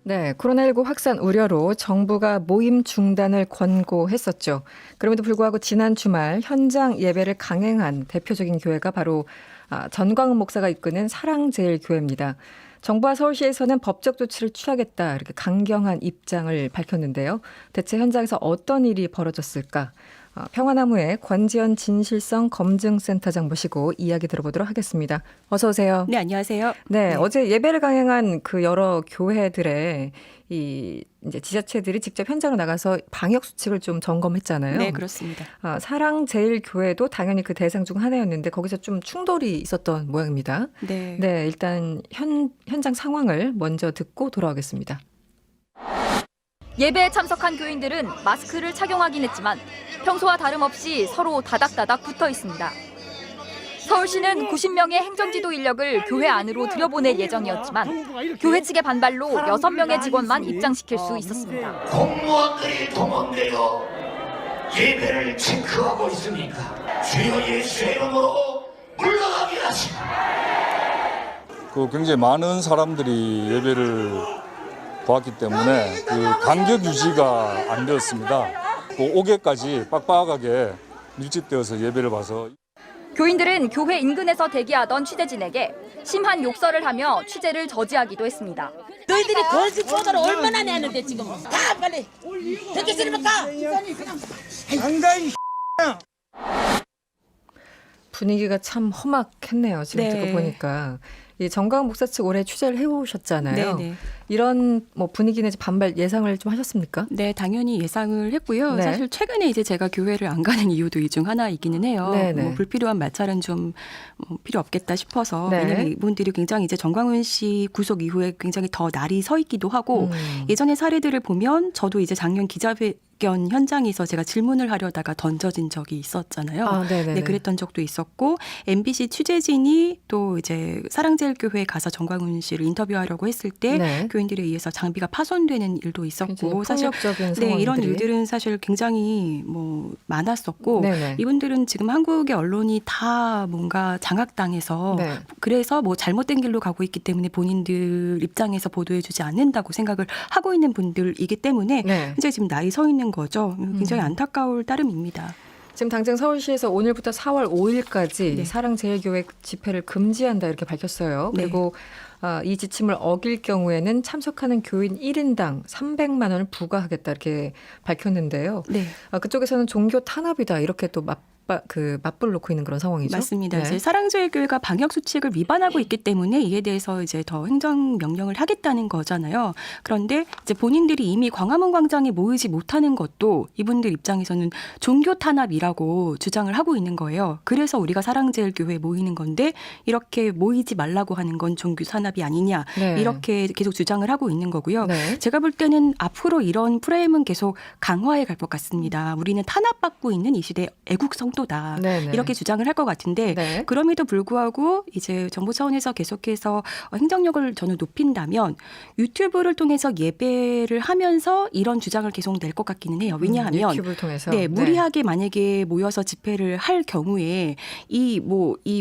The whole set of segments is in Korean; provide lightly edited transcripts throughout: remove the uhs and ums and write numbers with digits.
네, 코로나19 확산 우려로 정부가 모임 중단을 권고했었죠. 그럼에도 불구하고 지난 주말 현장 예배를 강행한 대표적인 교회가 바로 전광훈 목사가 이끄는 사랑제일교회입니다. 정부와 서울시에서는 법적 조치를 취하겠다 이렇게 강경한 입장을 밝혔는데요. 대체 현장에서 어떤 일이 벌어졌을까? 평화나무의 권지연 진실성 검증센터장 모시고 이야기 들어보도록 하겠습니다. 어서 오세요. 네, 안녕하세요. 네, 어제 예배를 강행한 그 여러 교회들의 이제 지자체들이 직접 현장으로 나가서 방역 수칙을 좀 점검했잖아요. 네, 그렇습니다. 사랑제일교회도 당연히 그 대상 중 하나였는데 거기서 좀 충돌이 있었던 모양입니다. 네. 네, 일단 현장 상황을 먼저 듣고 돌아오겠습니다. 예배에 참석한 교인들은 마스크를 착용하긴 했지만 평소와 다름없이 서로 다닥다닥 붙어 있습니다. 서울시는 90명의 행정지도 인력을 교회 안으로 들여보낼 예정이었지만 교회 측의 반발로 6명의 직원만 입장시킬 수 있었습니다. 공무원들이 동원되어 예배를 체크하고 있으니까 주여 예수의 이름으로 물러가게 하시라. 굉장히 많은 사람들이 예배를 보았기 때문에 간격 유지가 안 되었습니다. 5개까지 빡빡하게 밀집되어서 예배를 봐서 교인들은 교회 인근에서 대기하던 취재진에게 심한 욕설을 하며 취재를 저지하기도 했습니다. 너희들이 거짓 보도를 얼마나 내는데 지금 가 빨리 듣기 싫으면 가. 분위기가 참 험악했네요. 지금 네. 듣고 보니까. 이 정광훈 목사 측 올해 취재를 해오셨잖아요. 네. 이런 반발 내지 반발 예상을 좀 하셨습니까? 네, 당연히 예상을 했고요. 네. 사실 최근에 이제 제가 교회를 안 가는 이유도 이 중 하나이기는 해요. 네네. 불필요한 마찰은 좀 필요 없겠다 싶어서. 네. 왜냐하면 이분들이 굉장히 이제 정광훈 씨 구속 이후에 굉장히 더 날이 서 있기도 하고 예전의 사례들을 보면 저도 이제 작년 기자회견 현장에서 제가 질문을 하려다가 던져진 적이 있었잖아요. 네네네. 네, 그랬던 적도 있었고 MBC 취재진이 또 이제 사랑제일교회에 가서 정광훈 씨를 인터뷰하려고 했을 때 네. 교인들에 의해서 장비가 파손되는 일도 굉장히 있었고 사실 폭력적인 네, 상황들이. 이런 일들은 사실 굉장히 많았었고 네네. 이분들은 지금 한국의 언론이 다 뭔가 장악당해서 네. 그래서 잘못된 길로 가고 있기 때문에 본인들 입장에서 보도해주지 않는다고 생각을 하고 있는 분들이기 때문에 네. 이제 지금 나이 서 있는 거죠. 굉장히 안타까울 따름입니다. 지금 당장 서울시에서 오늘부터 4월 5일까지 네. 사랑제일교회 집회를 금지한다 이렇게 밝혔어요. 네. 그리고 이 지침을 어길 경우에는 참석하는 교인 1인당 300만 원을 부과하겠다 이렇게 밝혔는데요. 네. 그쪽에서는 종교 탄압이다 이렇게 또 맞불을 놓고 있는 그런 상황이죠. 맞습니다. 네. 이제 사랑제일교회가 방역 수칙을 위반하고 있기 때문에 이에 대해서 이제 더 행정 명령을 하겠다는 거잖아요. 그런데 이제 본인들이 이미 광화문 광장에 모이지 못하는 것도 이분들 입장에서는 종교 탄압이라고 주장을 하고 있는 거예요. 그래서 우리가 사랑제일교회에 모이는 건데 이렇게 모이지 말라고 하는 건 종교 탄압이 아니냐 네. 이렇게 계속 주장을 하고 있는 거고요. 네. 제가 볼 때는 앞으로 이런 프레임은 계속 강화해 갈 것 같습니다. 우리는 탄압받고 있는 이 시대 애국성 도다 네네. 이렇게 주장을 할 것 같은데 네. 그럼에도 불구하고 이제 정부 차원에서 계속해서 행정력을 저는 높인다면 유튜브를 통해서 예배를 하면서 이런 주장을 계속 낼 것 같기는 해요. 왜냐하면 유튜브를 통해서 네, 무리하게 만약에 모여서 집회를 할 경우에 이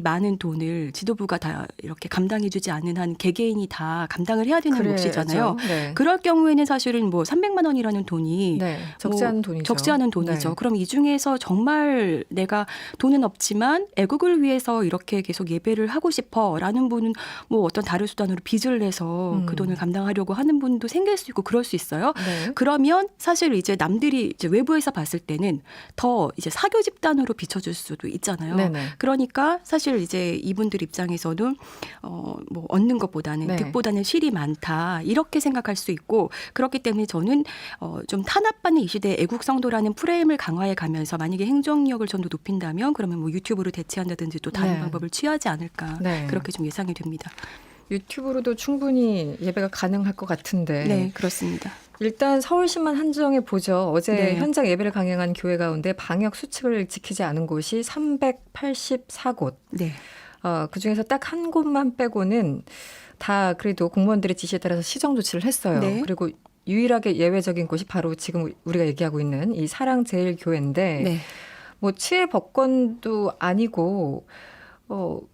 많은 돈을 지도부가 다 이렇게 감당해주지 않는 한 개개인이 다 감당을 해야 되는 그래야죠. 몫이잖아요. 네. 그럴 경우에는 사실은 300만 원이라는 돈이 네. 적지 않은 돈이죠. 적지 않은 돈이죠. 네. 그럼 이 중에서 정말 내가 돈은 없지만 애국을 위해서 이렇게 계속 예배를 하고 싶어라는 분은 어떤 다른 수단으로 빚을 내서 그 돈을 감당하려고 하는 분도 생길 수 있고 그럴 수 있어요. 네. 그러면 사실 이제 남들이 이제 외부에서 봤을 때는 더 이제 사교 집단으로 비춰줄 수도 있잖아요. 네네. 그러니까 사실 이제 이분들 입장에서는 얻는 것보다는 네. 득보다는 실이 많다 이렇게 생각할 수 있고 그렇기 때문에 저는 좀 탄압받는 이 시대의 애국성도라는 프레임을 강화해 가면서 만약에 행정력을 좀 더 높인다면 그러면 유튜브로 대체한다든지 또 다른 네. 방법을 취하지 않을까 네. 그렇게 좀 예상이 됩니다. 유튜브로도 충분히 예배가 가능할 것 같은데 네, 그렇습니다. 일단 서울시만 한정해 보죠. 어제 네. 현장 예배를 강행한 교회 가운데 방역 수칙을 지키지 않은 곳이 384곳. 네. 그중에서 딱 한 곳만 빼고는 다 그래도 공무원들의 지시에 따라서 시정 조치를 했어요. 네. 그리고 유일하게 예외적인 곳이 바로 지금 우리가 얘기하고 있는 이 사랑제일교회인데 네. 치외 법권도 아니고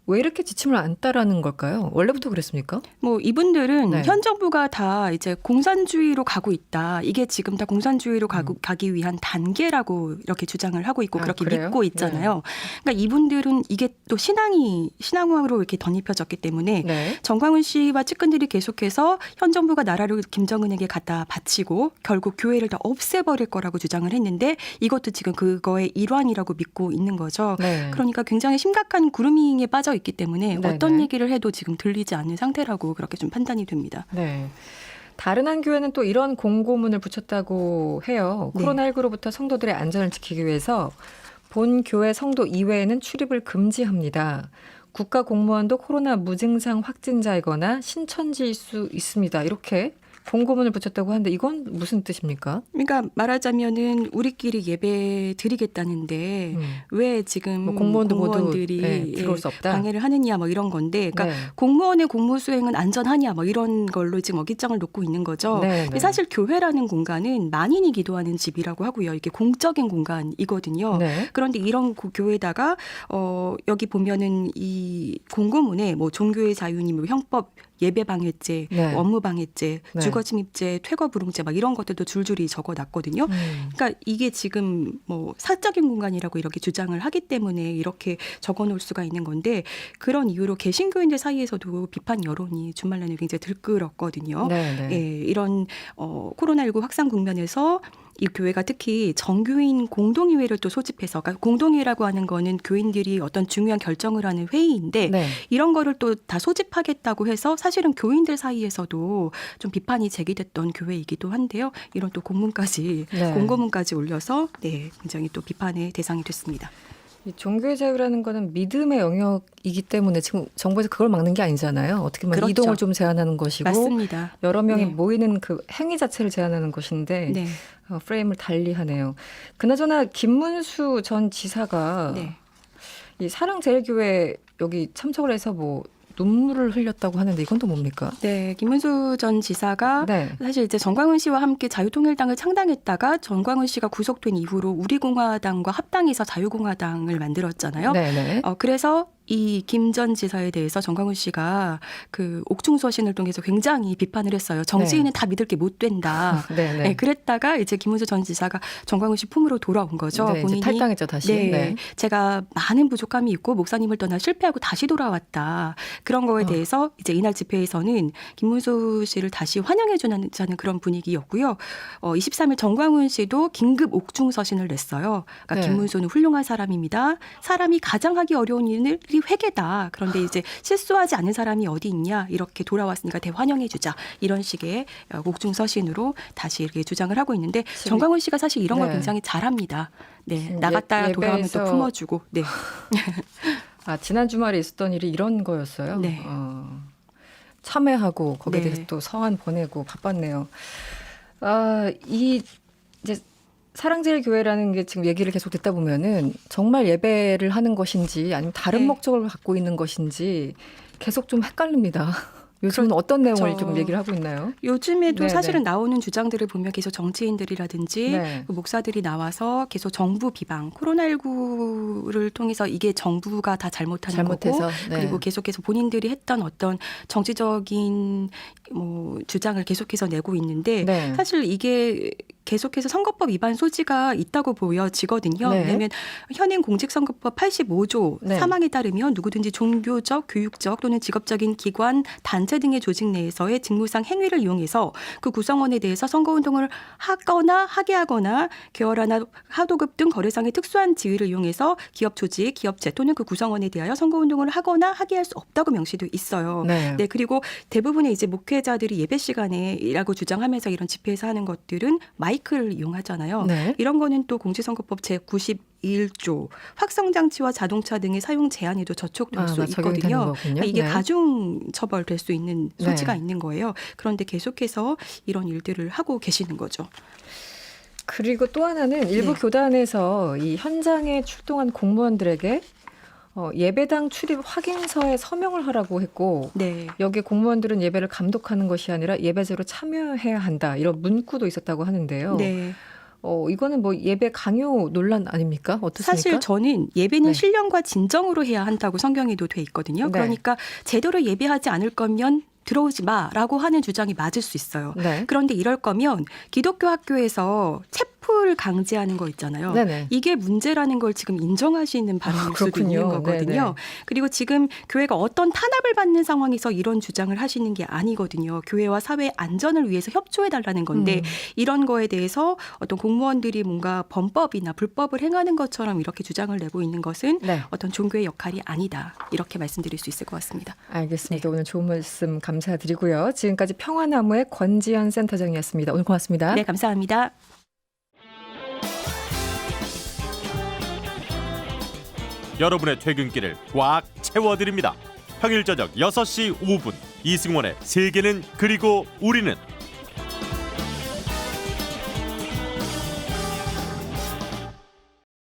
왜 이렇게 지침을 안 따르는 걸까요? 원래부터 그랬습니까? 뭐 이분들은 네. 현 정부가 다 이제 공산주의로 가고 있다. 이게 지금 다 공산주의로 가기 위한 단계라고 이렇게 주장을 하고 있고 아, 그렇게 그래요? 믿고 있잖아요. 그러니까 이분들은 이게 또 신앙으로 이렇게 덧입혀졌기 때문에 네. 정광훈 씨와 측근들이 계속해서 현 정부가 나라를 김정은에게 갖다 바치고 결국 교회를 다 없애버릴 거라고 주장을 했는데 이것도 지금 그거의 일환이라고 믿고 있는 거죠. 네. 그러니까 굉장히 심각한 구루밍에 빠져 있기 때문에 네네. 어떤 얘기를 해도 지금 들리지 않는 상태라고 그렇게 좀 판단이 됩니다. 네. 다른 한 교회는 또 이런 공고문을 붙였다고 해요. 네. 코로나19로부터 성도들의 안전을 지키기 위해서 본 교회 성도 이외에는 출입을 금지합니다. 국가 공무원도 코로나 무증상 확진자이거나 신천지일 수 있습니다. 이렇게 공고문을 붙였다고 하는데 이건 무슨 뜻입니까? 그러니까 말하자면은 우리끼리 예배 드리겠다는데 왜 지금 뭐 공무원도 모두 공무원들이 네, 들어올 수 없다. 방해를 하느냐 뭐 이런 건데 그러니까 네. 공무원의 공무 수행은 안전하냐 뭐 이런 걸로 지금 어깃장을 놓고 있는 거죠. 네, 근데 네. 사실 교회라는 공간은 만인이 기도하는 집이라고 하고요. 이게 공적인 공간이거든요. 네. 그런데 이런 교회에다가 여기 보면은 이 공고문에 뭐 종교의 자유니 뭐 형법 예배 방해죄, 네. 업무 방해죄, 네. 주거 침입죄, 퇴거 불응죄 막 이런 것들도 줄줄이 적어놨거든요. 그러니까 이게 지금 뭐 사적인 공간이라고 이렇게 주장을 하기 때문에 이렇게 적어놓을 수가 있는 건데 그런 이유로 개신교인들 사이에서도 비판 여론이 주말 내내 굉장히 들끓었거든요. 네, 네. 예, 이런 코로나19 확산 국면에서 이 교회가 특히 정교인 공동의회를 또 소집해서 그러니까 공동의회라고 하는 거는 교인들이 어떤 중요한 결정을 하는 회의인데 네. 이런 거를 또 다 소집하겠다고 해서 사실은 교인들 사이에서도 좀 비판이 제기됐던 교회이기도 한데요. 이런 또 공문까지 네. 공고문까지 올려서 네, 굉장히 또 비판의 대상이 됐습니다. 이 종교의 자유라는 거는 믿음의 영역이기 때문에 지금 정부에서 그걸 막는 게 아니잖아요. 어떻게 보면 그렇죠. 이동을 좀 제한하는 것이고 맞습니다. 여러 명이 네. 모이는 그 행위 자체를 제한하는 것인데 네. 프레임을 달리하네요. 그나저나 김문수 전 지사가 네. 이 사랑제일교회 여기 참석을 해서 뭐 눈물을 흘렸다고 하는데 이건 또 뭡니까? 네, 김문수 전 지사가 네. 사실 이제 정광훈 씨와 함께 자유통일당을 창당했다가 정광훈 씨가 구속된 이후로 우리공화당과 합당해서 자유공화당을 만들었잖아요. 네네. 그래서 이 김 전 지사에 대해서 정광훈 씨가 그 옥중서신을 통해서 굉장히 비판을 했어요. 정치인은 다 믿을 게 못 된다. 네네. 네, 그랬다가 이제 김문수 전 지사가 정광훈 씨 품으로 돌아온 거죠. 네, 이제 본인이 탈당했죠 다시. 네, 제가 많은 부족함이 있고 목사님을 떠나 실패하고 다시 돌아왔다. 그런 거에 대해서 이제 이날 집회에서는 김문수 씨를 다시 환영해 주는 그런 분위기였고요. 23일 정광훈 씨도 긴급 옥중서신을 냈어요. 그러니까 네. 김문수는 훌륭한 사람입니다. 사람이 가장 하기 어려운 일이 회계다. 그런데 이제 실수하지 않은 사람이 어디 있냐. 이렇게 돌아왔으니까 대환영해 주자. 이런 식의 옥중서신으로 다시 이렇게 주장을 하고 있는데 정광훈 씨가 사실 이런 걸 네. 굉장히 잘합니다. 네, 지금 나갔다 돌아오면 또 예배에서 품어주고. 네. 지난 주말에 있었던 일이 이런 거였어요. 네. 참회하고 거기에 네. 대해서 또 서한 보내고 바빴네요. 이제 사랑제일교회라는 게 지금 얘기를 계속 듣다 보면은 정말 예배를 하는 것인지 아니면 다른 네. 목적을 갖고 있는 것인지 계속 좀 헷갈립니다. 요즘은 어떤 내용을 좀 얘기를 하고 있나요? 요즘에도 네, 사실은 네. 나오는 주장들을 보면 계속 정치인들이라든지 네. 그 목사들이 나와서 계속 정부 비방, 코로나19를 통해서 이게 정부가 다 잘못하는 거고 잘못해서 네. 그리고 계속해서 본인들이 했던 어떤 정치적인 뭐 주장을 계속해서 내고 있는데 네. 사실 이게 계속해서 선거법 위반 소지가 있다고 보여지거든요. 네. 왜냐하면 현행 공직선거법 85조 네. 3항에 따르면 누구든지 종교적, 교육적 또는 직업적인 기관, 단체 등의 조직 내에서의 직무상 행위를 이용해서 그 구성원에 대해서 선거운동을 하거나 하게 하거나 계열하나 하도급 등 거래상의 특수한 지위를 이용해서 기업 조직, 기업체 또는 그 구성원에 대하여 선거운동을 하거나 하게 할 수 없다고 명시되어 있어요. 네. 네, 그리고 대부분의 이제 목회자들이 예배 시간에라고 주장하면서 이런 집회에서 하는 것들은 마이크를 이용하잖아요. 네. 이런 거는 또 공직선거법 제91조 확성장치와 자동차 등의 사용 제한에도 저촉될 수 적용이 되는 있거든요. 거군요. 이게 네. 가중 처벌될 수 있는 소지가 네. 있는 거예요. 그런데 계속해서 이런 일들을 하고 계시는 거죠. 그리고 또 하나는 일부 네. 교단에서 이 현장에 출동한 공무원들에게 예배당 출입 확인서에 서명을 하라고 했고 네. 여기 공무원들은 예배를 감독하는 것이 아니라 예배제로 참여해야 한다 이런 문구도 있었다고 하는데요. 네. 이거는 뭐 예배 강요 논란 아닙니까? 어떻습니까? 사실 저는 예배는 네. 신령과 진정으로 해야 한다고 성경에도 돼 있거든요. 네. 그러니까 제대로 예배하지 않을 거면 들어오지 마라고 하는 주장이 맞을 수 있어요. 네. 그런데 이럴 거면 기독교 학교에서 체풀을 강제하는 거 있잖아요. 네네. 이게 문제라는 걸 지금 인정하시는 발언일 수도 그렇군요. 있는 거거든요. 네네. 그리고 지금 교회가 어떤 탄압을 받는 상황에서 이런 주장을 하시는 게 아니거든요. 교회와 사회의 안전을 위해서 협조해달라는 건데 이런 거에 대해서 어떤 공무원들이 뭔가 범법이나 불법을 행하는 것처럼 이렇게 주장을 내고 있는 것은 네. 어떤 종교의 역할이 아니다. 이렇게 말씀드릴 수 있을 것 같습니다. 알겠습니다. 오늘 좋은 말씀 감사드리고요. 지금까지 평화나무의 권지연 센터장이었습니다. 오늘 고맙습니다. 네, 감사합니다. 여러분의 퇴근길을 꽉 채워드립니다. 평일 저녁 6시 5분 이승원의 세계는 그리고 우리는